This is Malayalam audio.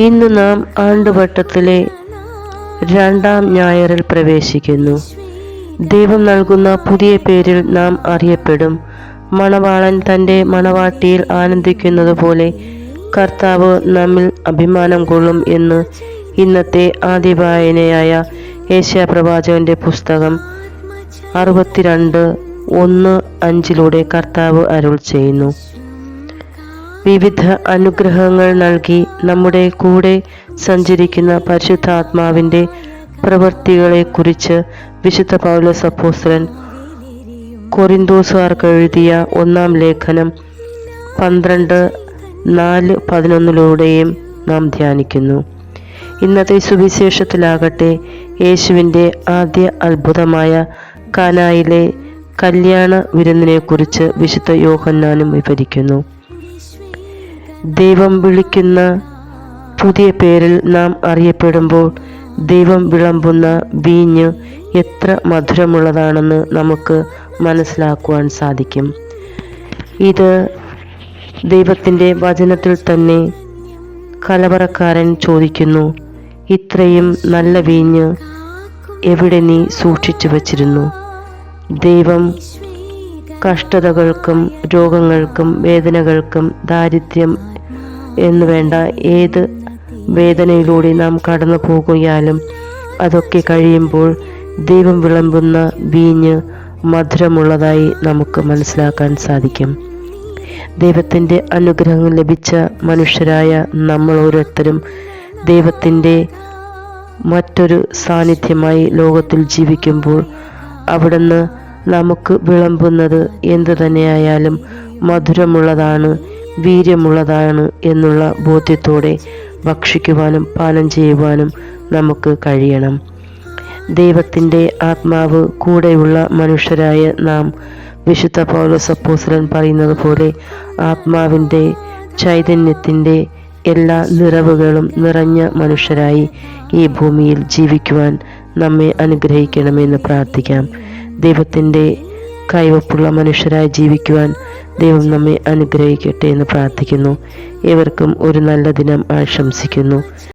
ഇന്ന് നാം ആണ്ടുവട്ടത്തിലെ 2-ാം ഞായറിൽ പ്രവേശിക്കുന്നു. ദൈവം നൽകുന്ന പുതിയ പേരിൽ നാം അറിയപ്പെടും. മണവാളൻ തൻ്റെ മണവാട്ടിയിൽ ആനന്ദിക്കുന്നത് പോലെ കർത്താവ് നമ്മിൽ അഭിമാനം കൊള്ളും എന്ന് ഇന്നത്തെ ആദ്യ വായനയായ യെശയ്യാപ്രവാചകന്റെ പുസ്തകം 62:1-5 കർത്താവ് അരുൾ ചെയ്യുന്നു. വിവിധ അനുഗ്രഹങ്ങൾ നൽകി നമ്മുടെ കൂടെ സഞ്ചരിക്കുന്ന പരിശുദ്ധാത്മാവിൻ്റെ പ്രവൃത്തികളെക്കുറിച്ച് വിശുദ്ധ പൗലോസ് അപ്പോസ്തലൻ കൊരിന്തോസുകാർക്ക് എഴുതിയ 1-ാം ലേഖനം 12:4-11 നാം ധ്യാനിക്കുന്നു. ഇന്നത്തെ സുവിശേഷത്തിലാകട്ടെ യേശുവിൻ്റെ ആദ്യ അത്ഭുതമായ കാനായിലെ കല്യാണ വിരുന്നിനെക്കുറിച്ച് വിശുദ്ധ യോഹന്നാനും വിവരിക്കുന്നു. ദൈവം വിളിക്കുന്ന പുതിയ പേരിൽ നാം അറിയപ്പെടുമ്പോൾ ദൈവം വിളമ്പുന്ന വീഞ്ഞ് എത്ര മധുരമുള്ളതാണെന്ന് നമുക്ക് മനസ്സിലാക്കുവാൻ സാധിക്കും. ഇത് ദൈവത്തിൻ്റെ വചനത്തിൽ തന്നെ കലവറക്കാരൻ ചോദിക്കുന്നു, ഇത്രയും നല്ല വീഞ്ഞ് എവിടെ നീ സൂക്ഷിച്ചു വച്ചിരുന്നു? ദൈവം കഷ്ടതകൾക്കും രോഗങ്ങൾക്കും വേദനകൾക്കും ദാരിദ്ര്യം എന്നു വേണ്ട ഏത് വേദനയിലൂടെ നാം കടന്നു പോകുകയാലും അതൊക്കെ കഴിയുമ്പോൾ ദൈവം വിളമ്പുന്ന വീഞ്ഞ് മധുരമുള്ളതായി നമുക്ക് മനസ്സിലാക്കാൻ സാധിക്കും. ദൈവത്തിൻ്റെ അനുഗ്രഹം ലഭിച്ച മനുഷ്യരായ നമ്മൾ ഓരോരുത്തരും ദൈവത്തിൻ്റെ മറ്റൊരു സാന്നിധ്യമായി ലോകത്തിൽ ജീവിക്കുമ്പോൾ അവിടുന്ന് നമുക്ക് വിളമ്പുന്നത് എന്തു തന്നെയായാലും മധുരമുള്ളതാണ്, വീര്യമുള്ളതാണ് എന്നുള്ള ബോധ്യത്തോടെ ഭക്ഷിക്കുവാനും പാനം ചെയ്യുവാനും നമുക്ക് കഴിയണം. ദൈവത്തിൻ്റെ ആത്മാവ് കൂടെയുള്ള മനുഷ്യരായ നാം വിശുദ്ധ പൗലോസ് അപ്പോസ്തലൻ പറയുന്നത് പോലെ ആത്മാവിൻ്റെ ചൈതന്യത്തിൻ്റെ എല്ലാ നിറവുകളും നിറഞ്ഞ മനുഷ്യരായി ഈ ഭൂമിയിൽ ജീവിക്കുവാൻ നമ്മെ അനുഗ്രഹിക്കണമെന്ന് പ്രാർത്ഥിക്കാം. ദൈവത്തിൻ്റെ കൈവപ്പുള്ള മനുഷ്യരായി ജീവിക്കുവാൻ ദൈവം നമ്മെ അനുഗ്രഹിക്കട്ടെ എന്ന് പ്രാർത്ഥിക്കുന്നു. ഏവർക്കും ഒരു നല്ല ദിനം ആശംസിക്കുന്നു.